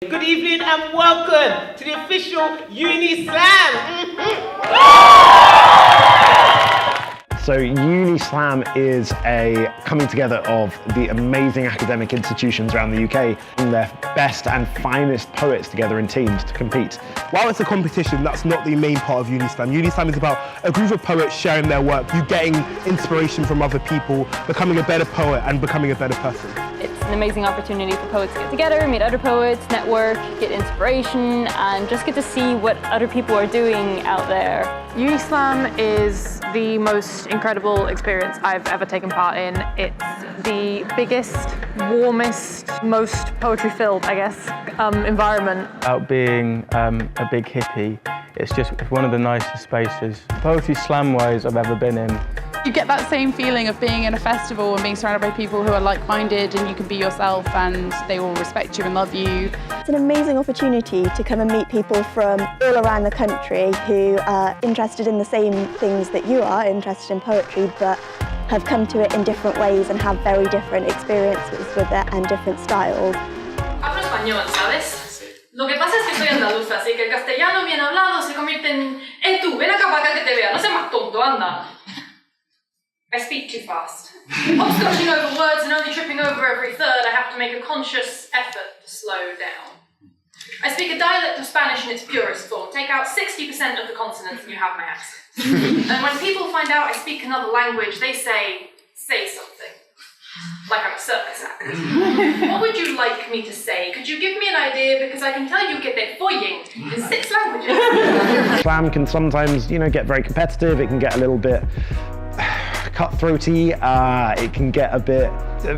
Good evening and welcome to the official UniSlam. So UniSlam is a coming together of the amazing academic institutions around the UK and their best and finest poets together in teams to compete. While it's a competition, that's not the main part of UniSlam. UniSlam is about a group of poets sharing their work, you getting inspiration from other people, becoming a better poet and becoming a better person. It's an amazing opportunity for poets to get together, meet other poets, network, get inspiration, and just get to see what other people are doing out there. UniSlam is the most incredible experience I've ever taken part in. It's the biggest, warmest, most poetry-filled, I guess, environment. Without being a big hippie, it's one of the nicest spaces, poetry slam-wise, I've ever been in. You get that same feeling of being in a festival and being surrounded by people who are like-minded and you can be yourself and they will respect you and love you. It's an amazing opportunity to come and meet people from all around the country who are interested in the same things that you are, interested in poetry, but have come to it in different ways and have very different experiences with it and different styles. Hablo español, ¿sabes? Lo que pasa es que soy andaluza, así que el castellano bien hablado se convierte en tú, ven acá para acá que te vea, no seas más tonto, anda. I speak too fast. Hopscotching over words and only tripping over every third, I have to make a conscious effort to slow down. I speak a dialect of Spanish in its purest form. Take out 60% of the consonants and you have my accent. And when people find out I speak another language, they say something. Like I'm a circus act. What would you like me to say? Could you give me an idea? Because I can tell you get there foying in 6 languages. Slam can sometimes, get very competitive. It can get a little bit cutthroaty. It can get a bit,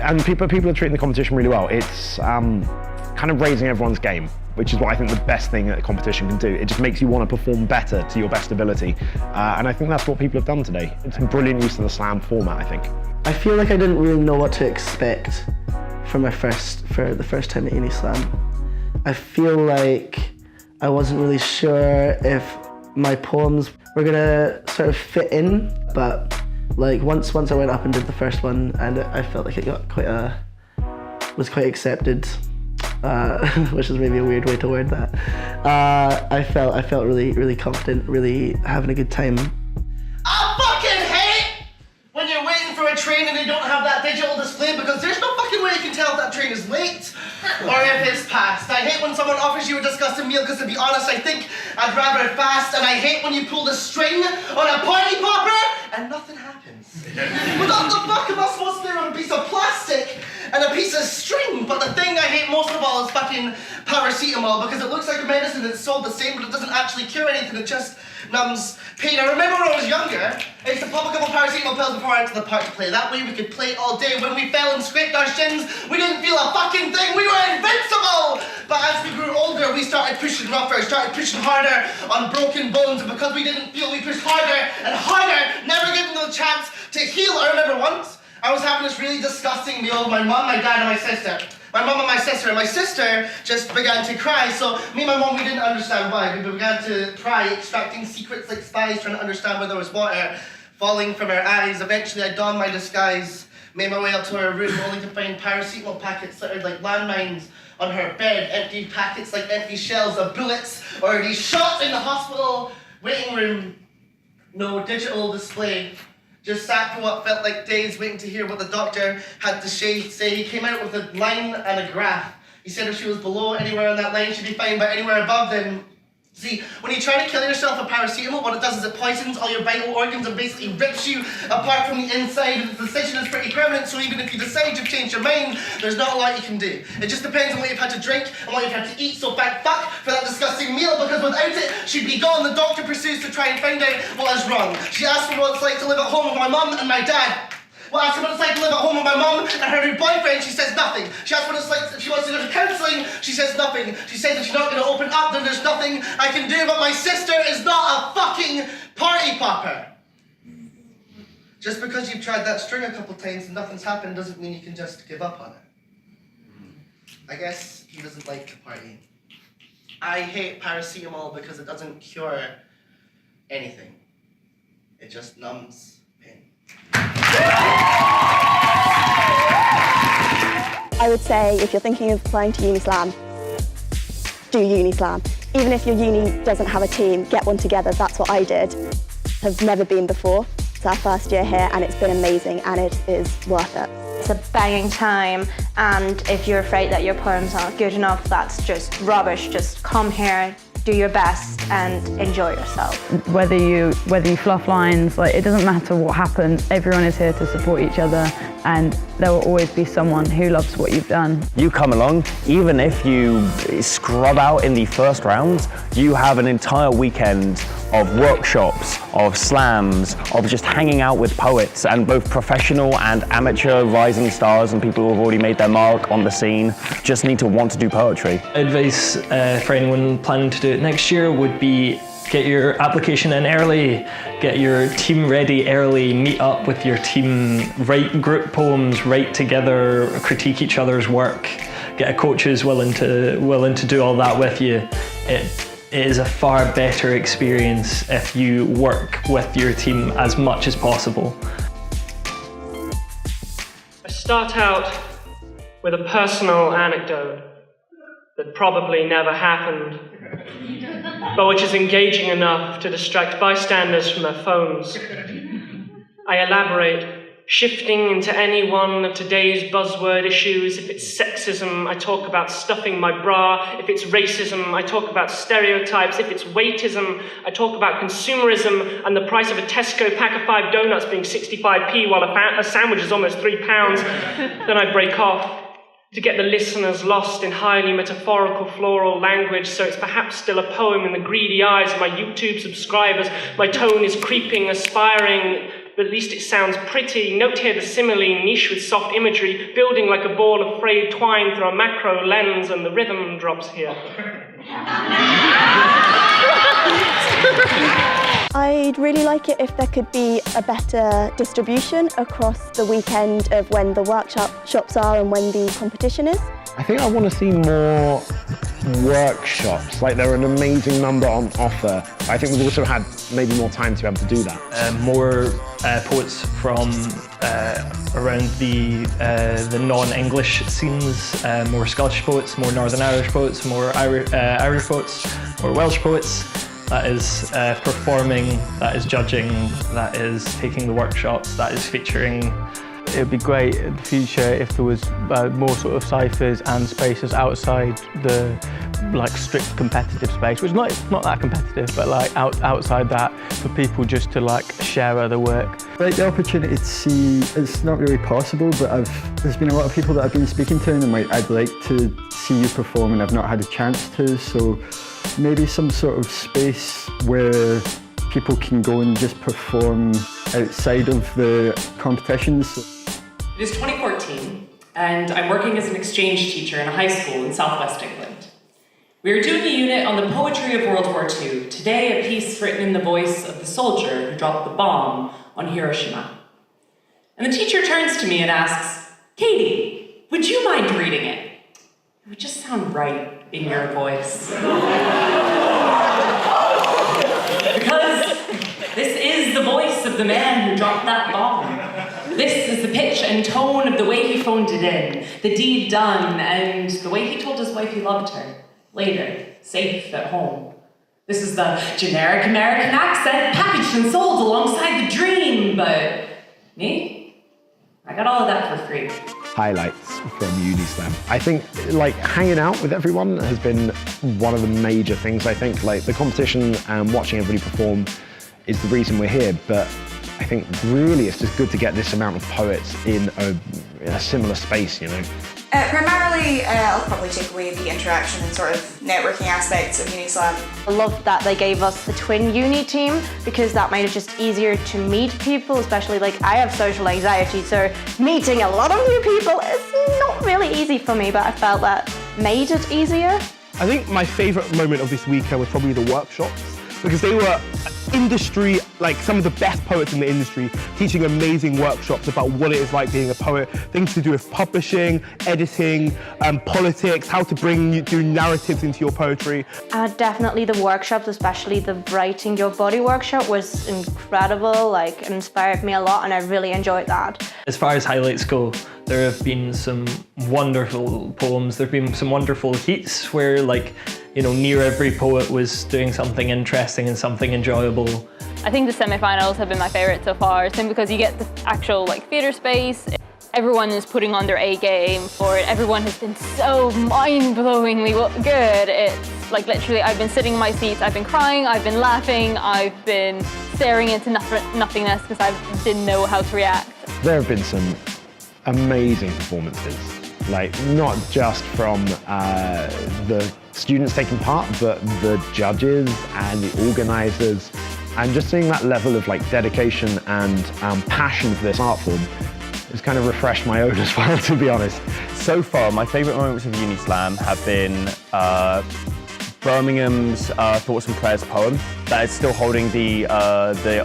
and people are treating the competition really well. It's kind of raising everyone's game, which is what I think the best thing that a competition can do. It just makes you want to perform better to your best ability, and I think that's what people have done today. It's a brilliant use of the slam format, I think. I feel like I didn't really know what to expect for the first time at UniSlam. I feel like I wasn't really sure if my poems were gonna sort of fit in, but like once I went up and did the first one, and I felt like it got was quite accepted, which is maybe a weird way to word that. I felt really confident, really having a good time. I fucking hate when you're waiting for a train and they don't have that digital display, because there's no fucking way you can tell if that train is late or if it's past. I hate when someone offers you a disgusting meal, because to be honest, I think I'd rather it fast, and I hate when you pull the string on a party popper and nothing happens. What the fuck am I supposed to do on a piece of plastic and a piece of string? But the thing I hate most of all is fucking paracetamol, because it looks like a medicine that's sold the same, but it doesn't actually cure anything, it just numbs pain. I remember when I was younger, I used to pop a couple paracetamol pills before I went to the park to play. That way we could play all day. When we fell and scraped our shins, we didn't feel a fucking thing. We were invincible! But as we grew older, we started pushing rougher, started pushing harder on broken bones, and because we didn't feel, we pushed harder and harder, never giving them a chance to heal. I remember once, I was having this really disgusting meal with my mum, my dad, and my sister. My mum and my sister, and my sister just began to cry, so me and my mum, we didn't understand why. We began to cry, extracting secrets like spies, trying to understand where there was water falling from our eyes. Eventually, I donned my disguise, made my way up to her room, only to find paracetamol packets littered like landmines on her bed, empty packets like empty shells of bullets already shot in the hospital waiting room. No digital display. Just sat for what felt like days waiting to hear what the doctor had to say. He came out with a line and a graph. He said if she was below anywhere on that line, she'd be fine, but anywhere above, then... See, when you try to kill yourself with paracetamol, what it does is it poisons all your vital organs and basically rips you apart from the inside, and the decision is pretty permanent, so even if you decide you've changed your mind, there's not a lot you can do. It just depends on what you've had to drink and what you've had to eat, so thank fuck for that disgusting meal, because without it, she'd be gone. The doctor pursues to try and find out what is wrong. She asked me what it's like to live at home with my mum and my dad. Well, I asked her what it's like to live at home with my mum and her new boyfriend. She says nothing. She asked what it's like if she wants to go to counselling. She says nothing. She says if she's not going to open up, then there's nothing I can do. But my sister is not a fucking party popper. Just because you've tried that string a couple times and nothing's happened doesn't mean you can just give up on it. I guess he doesn't like to party. I hate paracetamol because it doesn't cure anything. It just numbs pain. I would say if you're thinking of applying to UniSlam, do UniSlam. Even if your uni doesn't have a team, get one together. That's what I did. Have never been before. It's our first year here and it's been amazing and it is worth it. It's a banging time, and if you're afraid that your poems aren't good enough, that's just rubbish. Just come here, do your best and enjoy yourself. Whether you fluff lines, like, it doesn't matter what happens, everyone is here to support each other, and there will always be someone who loves what you've done. You come along, even if you scrub out in the first round, you have an entire weekend of workshops, of slams, of just hanging out with poets, and both professional and amateur rising stars and people who have already made their mark on the scene just need to want to do poetry. Advice for anyone planning to do it next year would be get your application in early, get your team ready early, meet up with your team, write group poems, write together, critique each other's work, get a coach who's willing to do all that with you. It is a far better experience if you work with your team as much as possible. I start out with a personal anecdote that probably never happened, but which is engaging enough to distract bystanders from their phones. I elaborate, shifting into any one of today's buzzword issues. If it's sexism, I talk about stuffing my bra. If it's racism, I talk about stereotypes. If it's weightism, I talk about consumerism and the price of a Tesco pack of 5 donuts being 65p while a sandwich is almost £3. Then I break off to get the listeners lost in highly metaphorical floral language, so it's perhaps still a poem in the greedy eyes of my YouTube subscribers. My tone is creeping, aspiring, but at least it sounds pretty. Note here the simile, niche with soft imagery, building like a ball of frayed twine through a macro lens, and the rhythm drops here. I'd really like it if there could be a better distribution across the weekend of when the workshops are and when the competition is. I think I want to see more workshops. Like, there are an amazing number on offer. I think we've also had maybe more time to be able to do that. More poets from around the non-English scenes, more Scottish poets, more Northern Irish poets, more Irish poets, more Welsh poets. That is performing, that is judging, that is taking the workshops, that is featuring. It would be great in the future if there was more sort of ciphers and spaces outside the strict competitive space, which is not that competitive, but outside that, for people just to share other work. The opportunity to see, it's not really possible, but there's been a lot of people that I've been speaking to and I'm like, I'd like to see you perform and I've not had a chance to, so maybe some sort of space where people can go and just perform outside of the competitions. It is 2014, and I'm working as an exchange teacher in a high school in southwest England. We are doing a unit on the poetry of World War II. Today, a piece written in the voice of the soldier who dropped the bomb on Hiroshima. And the teacher turns to me and asks, "Katie, would you mind reading it? It would just sound right in your voice." Because this is the voice of the man who dropped that bomb. This is the pitch and tone of the way he phoned it in, the deed done, and the way he told his wife he loved her, later, safe at home. This is the generic American accent packaged and sold alongside the dream, but me? I got all of that for free. Highlights from UniSlam. I think hanging out with everyone has been one of the major things. I think the competition and watching everybody perform is the reason we're here, but I think really it's just good to get this amount of poets in a similar space, you know. Primarily, I'll probably take away the interaction and sort of networking aspects of UniSlam. I love that they gave us the twin uni team because that made it just easier to meet people, especially I have social anxiety, so meeting a lot of new people is not really easy for me, but I felt that made it easier. I think my favourite moment of this weekend was probably the workshops, because they were industry, some of the best poets in the industry teaching amazing workshops about what it is like being a poet, things to do with publishing, editing, politics, how to do narratives into your poetry. Definitely the workshops, especially the writing your body workshop was incredible, it inspired me a lot and I really enjoyed that. As far as highlights go, there have been some wonderful poems, there have been some wonderful heats where You know, near every poet was doing something interesting and something enjoyable. I think the semi-finals have been my favorite so far, simply because you get the actual theatre space. Everyone is putting on their A game for it. Everyone has been so mind-blowingly good. It's literally, I've been sitting in my seats, I've been crying, I've been laughing, I've been staring into nothingness because I didn't know how to react. There have been some amazing performances, not just from the students taking part, but the judges and the organisers, and just seeing that level of dedication and passion for this art form has kind of refreshed my own as well, to be honest. So far, my favourite moments of UniSlam have been Birmingham's Thoughts and Prayers poem. That is still holding the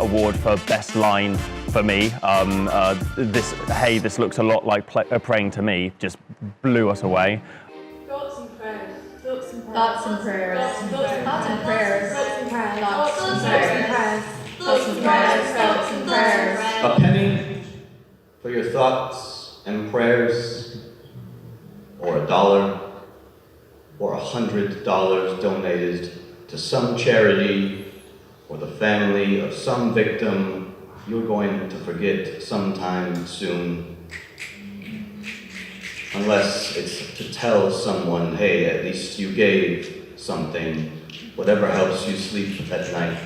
award for best line for me. Hey, this looks a lot like praying to me, just blew us away. Thoughts and prayers. Thoughts and Thoughts and prayers. Thoughts and prayers. Thoughts and prayers. Thoughts and prayers. Thoughts and prayers. Thoughts and prayers. A penny for your thoughts and prayers, or $1, or $100 donated to some charity or the family of some victim you're going to forget sometime soon. Unless it's to tell someone, hey, at least you gave something, whatever helps you sleep at night.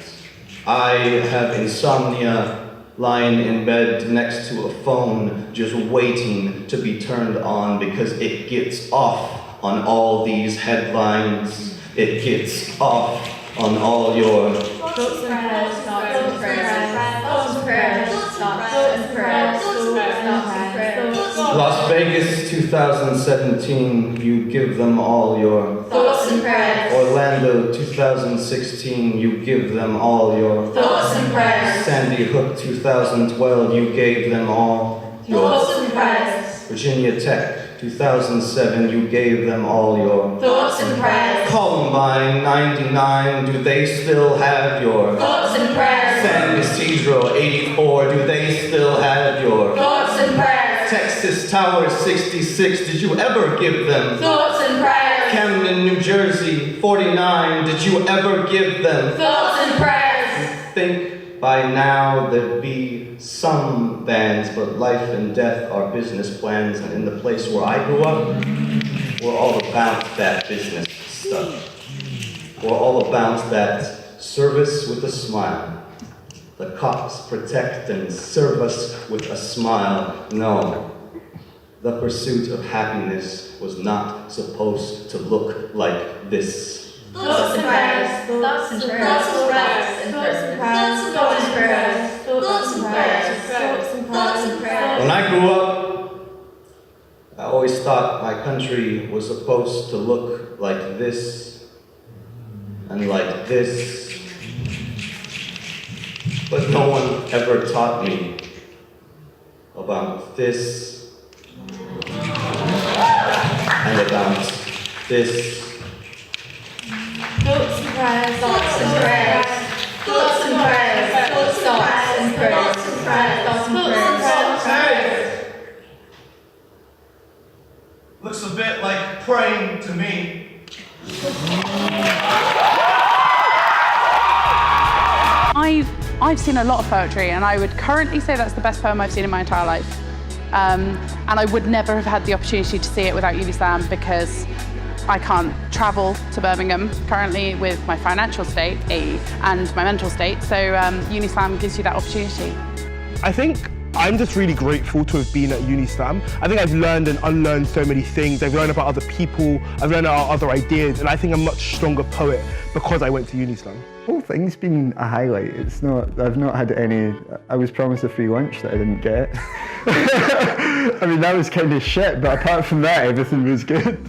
I have insomnia, lying in bed next to a phone, just waiting to be turned on because it gets off on all these headlines. It gets off on all your Thoughts and prayers. Thoughts and prayers. Thoughts and prayers. Thoughts and prayers. Thoughts and prayers. Las Vegas 2017, you give them all your Thoughts and prayers. Orlando 2016, you give them all your Thoughts and prayers. Sandy Hook 2012, you gave them all your Thoughts and prayers. Virginia Tech 2007, you gave them all your Thoughts and prayers. Columbine 99, do they still have your Thoughts and prayers. San Ysidro 84, do they still have your Thoughts and prayers. Texas Tower 66, did you ever give them Thoughts and prayers. Camden, New Jersey 49, did you ever give them Thoughts and prayers. Think by now there'd be some bands, but life and death are business plans, and in the place where I grew up, we're all about that business stuff. We're all about that service with a smile. The cops protect and serve us with a smile. No, the pursuit of happiness was not supposed to look like this. Thoughts and prayers. Thoughts and prayers. Thoughts and prayers. Thoughts and prayers. Thoughts and prayers. Thoughts and prayers. When I grew up, I always thought my country was supposed to look like this and like this. But no one ever taught me about this and about this. Thoughts and prayers. Thoughts and prayers. Thoughts and prayers. Thoughts and prayers. Thoughts and prayers. Looks a bit like praying to me. I've seen a lot of poetry, and I would currently say that's the best poem I've seen in my entire life. And I would never have had the opportunity to see it without UniSlam, because I can't travel to Birmingham currently with my financial state, and my mental state, so UniSlam gives you that opportunity. I think I'm just really grateful to have been at UniSlam. I think I've learned and unlearned so many things. I've learned about other people, I've learned about other ideas, and I think I'm a much stronger poet because I went to UniSlam. The whole thing's been a highlight. I've not had any, I was promised a free lunch that I didn't get. I mean, that was kind of shit, but apart from that, everything was good.